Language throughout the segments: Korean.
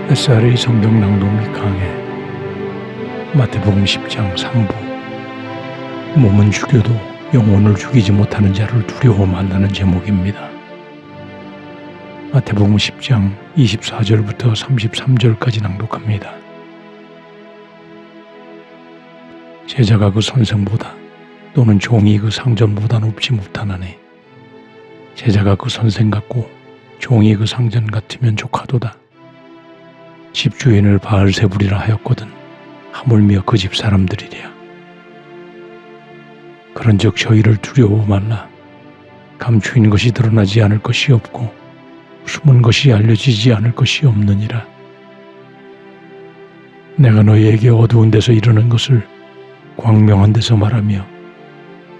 SRA 성경 낭독 및 강해 마태복음 10장 3부. 몸은 죽여도 영혼을 죽이지 못하는 자를 두려워 말라는 제목입니다. 마태복음 10장 24절부터 33절까지 낭독합니다. 제자가 그 선생보다 또는 종이 그 상전보다 높지 못하나니 제자가 그 선생 같고 종이 그 상전 같으면 족하도다. 집주인을 바알세불이라 하였거든 하물며 그 집 사람들이랴. 그런즉 저희를 두려워 말라. 감추인 것이 드러나지 않을 것이 없고 숨은 것이 알려지지 않을 것이 없느니라. 내가 너희에게 어두운 데서 이르는 것을 광명한 데서 말하며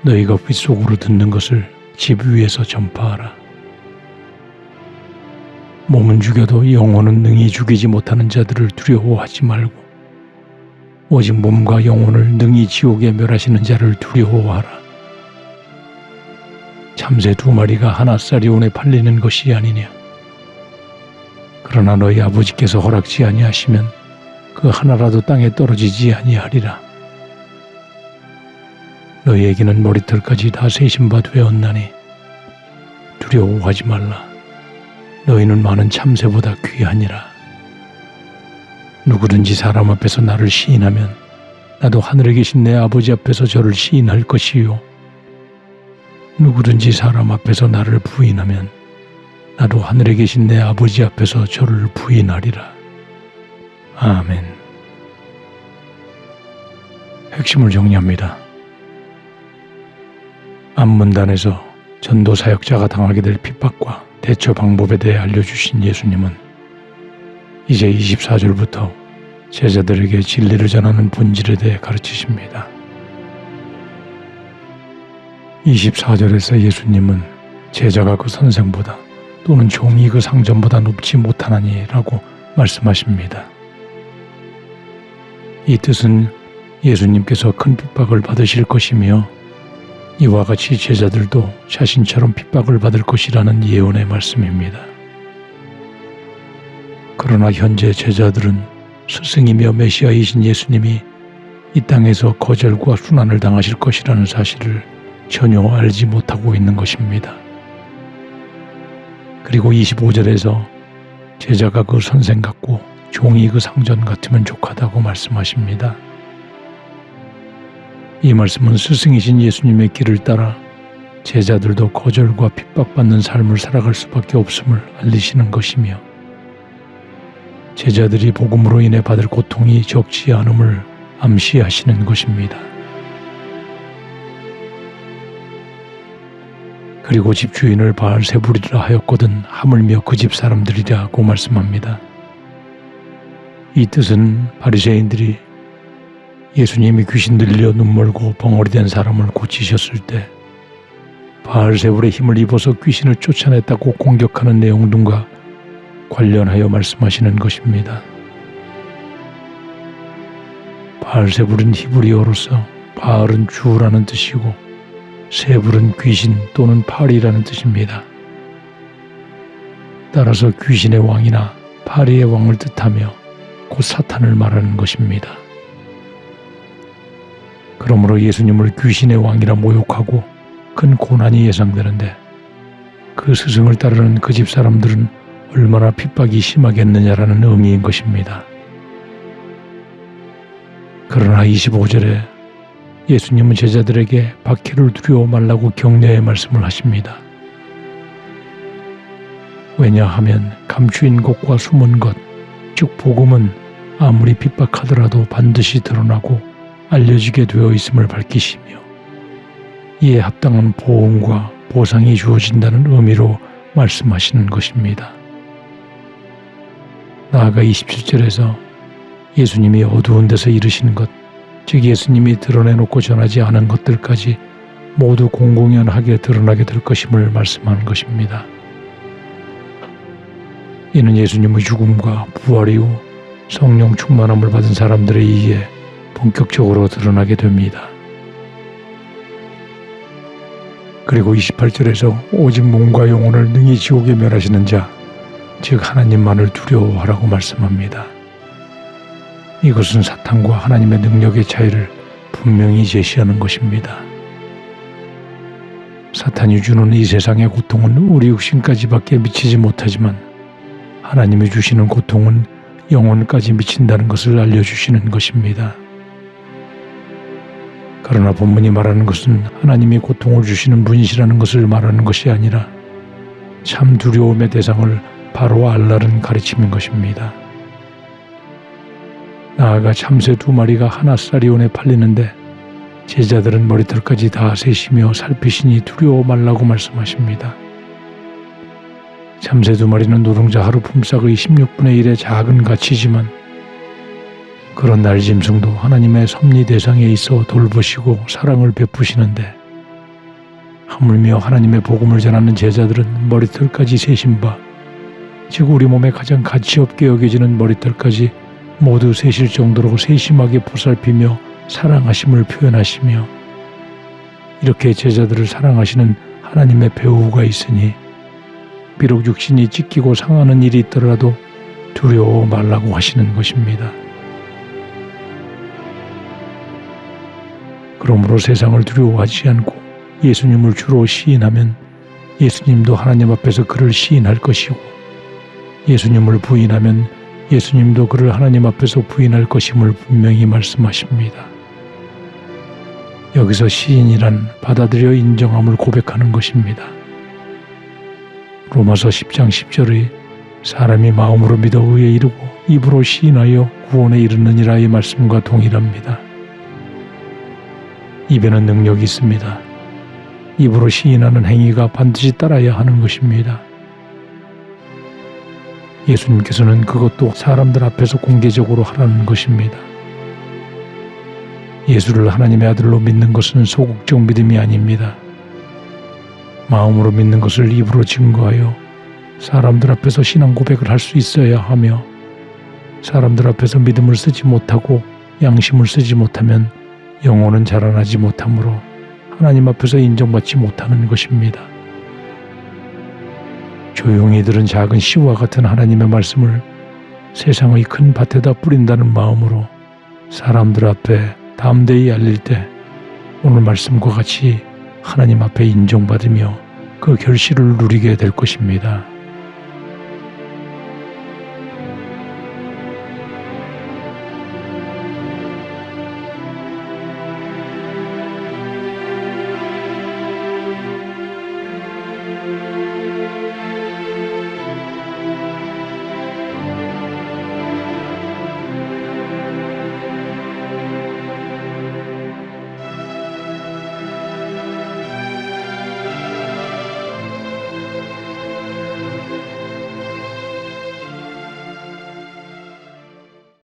너희가 귓속으로 듣는 것을 집 위에서 전파하라. 몸은 죽여도 영혼은 능히 죽이지 못하는 자들을 두려워하지 말고 오직 몸과 영혼을 능히 지옥에 멸하시는 자를 두려워하라. 참새 2마리가 하나 쌀이온에 팔리는 것이 아니냐. 그러나 너희 아버지께서 허락지 아니하시면 그 하나라도 땅에 떨어지지 아니하리라. 너희에게는 머리털까지 다 세신 바 되었나니 두려워하지 말라. 너희는 많은 참새보다 귀하니라. 누구든지 사람 앞에서 나를 시인하면 나도 하늘에 계신 내 아버지 앞에서 저를 시인할 것이요. 누구든지 사람 앞에서 나를 부인하면 나도 하늘에 계신 내 아버지 앞에서 저를 부인하리라. 아멘. 핵심을 정리합니다. 앞문단에서 전도 사역자가 당하게 될 핍박과 대처 방법에 대해 알려주신 예수님은 이제 24절부터 제자들에게 진리를 전하는 본질에 대해 가르치십니다. 24절에서 예수님은 제자가 그 선생보다 또는 종이 그 상전보다 높지 못하나니 라고 말씀하십니다. 이 뜻은 예수님께서 큰 핍박을 받으실 것이며 이와 같이 제자들도 자신처럼 핍박을 받을 것이라는 예언의 말씀입니다. 그러나 현재 제자들은 스승이며 메시아이신 예수님이 이 땅에서 거절과 순환을 당하실 것이라는 사실을 전혀 알지 못하고 있는 것입니다. 그리고 25절에서 제자가 그 선생 같고 종이 그 상전 같으면 족하다고 말씀하십니다. 이 말씀은 스승이신 예수님의 길을 따라 제자들도 거절과 핍박받는 삶을 살아갈 수밖에 없음을 알리시는 것이며 제자들이 복음으로 인해 받을 고통이 적지 않음을 암시하시는 것입니다. 그리고 집주인을 바알세불이라 하였거든 하물며 그 집 사람들이라고 말씀합니다. 이 뜻은 바리새인들이 예수님이 귀신 들려 눈멀고 벙어리 된 사람을 고치셨을 때 바알세불의 힘을 입어서 귀신을 쫓아냈다고 공격하는 내용 등과 관련하여 말씀하시는 것입니다. 바알세불은 히브리어로서 바알은 주라는 뜻이고 세불은 귀신 또는 파리라는 뜻입니다. 따라서 귀신의 왕이나 파리의 왕을 뜻하며 곧 사탄을 말하는 것입니다. 그러므로 예수님을 귀신의 왕이라 모욕하고 큰 고난이 예상되는데 그 스승을 따르는 그 집 사람들은 얼마나 핍박이 심하겠느냐라는 의미인 것입니다. 그러나 25절에 예수님은 제자들에게 박해를 두려워 말라고 격려의 말씀을 하십니다. 왜냐하면 감추인 것과 숨은 것, 즉 복음은 아무리 핍박하더라도 반드시 드러나고 알려지게 되어 있음을 밝히시며 이에 합당한 보응과 보상이 주어진다는 의미로 말씀하시는 것입니다. 나아가 27절에서 예수님이 어두운 데서 이르시는 것, 즉 예수님이 드러내놓고 전하지 않은 것들까지 모두 공공연하게 드러나게 될 것임을 말씀하는 것입니다. 이는 예수님의 죽음과 부활 이후 성령 충만함을 받은 사람들에 의해 본격적으로 드러나게 됩니다. 그리고 28절에서 오직 몸과 영혼을 능히 지옥에 멸하시는 자, 즉 하나님만을 두려워하라고 말씀합니다. 이것은 사탄과 하나님의 능력의 차이를 분명히 제시하는 것입니다. 사탄이 주는 이 세상의 고통은 우리 육신까지밖에 미치지 못하지만 하나님이 주시는 고통은 영혼까지 미친다는 것을 알려주시는 것입니다. 그러나 본문이 말하는 것은 하나님이 고통을 주시는 분이시라는 것을 말하는 것이 아니라 참 두려움의 대상을 바로 알라는 가르침인 것입니다. 나아가 참새 2마리가 하나사리온에 팔리는데 제자들은 머리털까지 다 세시며 살피시니 두려워 말라고 말씀하십니다. 참새 2마리는 노동자 하루 품삯의 16분의 1의 작은 가치지만 그런 날짐승도 하나님의 섭리 대상에 있어 돌보시고 사랑을 베푸시는데 하물며 하나님의 복음을 전하는 제자들은 머리털까지 세신 바, 즉 우리 몸에 가장 가치없게 여겨지는 머리털까지 모두 세실 정도로 세심하게 보살피며 사랑하심을 표현하시며 이렇게 제자들을 사랑하시는 하나님의 배후가 있으니 비록 육신이 찢기고 상하는 일이 있더라도 두려워 말라고 하시는 것입니다. 그러므로 세상을 두려워하지 않고 예수님을 주로 시인하면 예수님도 하나님 앞에서 그를 시인할 것이고 예수님을 부인하면 예수님도 그를 하나님 앞에서 부인할 것임을 분명히 말씀하십니다. 여기서 시인이란 받아들여 인정함을 고백하는 것입니다. 로마서 10장 10절의 사람이 마음으로 믿어 의에 이르고 입으로 시인하여 구원에 이르느니라의 말씀과 동일합니다. 입에는 능력이 있습니다. 입으로 시인하는 행위가 반드시 따라야 하는 것입니다. 예수님께서는 그것도 사람들 앞에서 공개적으로 하라는 것입니다. 예수를 하나님의 아들로 믿는 것은 소극적 믿음이 아닙니다. 마음으로 믿는 것을 입으로 증거하여 사람들 앞에서 신앙 고백을 할 수 있어야 하며 사람들 앞에서 믿음을 쓰지 못하고 양심을 쓰지 못하면 영혼은 자라나지 못하므로 하나님 앞에서 인정받지 못하는 것입니다. 조용히 들은 작은 씨와 같은 하나님의 말씀을 세상의 큰 밭에다 뿌린다는 마음으로 사람들 앞에 담대히 알릴 때 오늘 말씀과 같이 하나님 앞에 인정받으며 그 결실을 누리게 될 것입니다.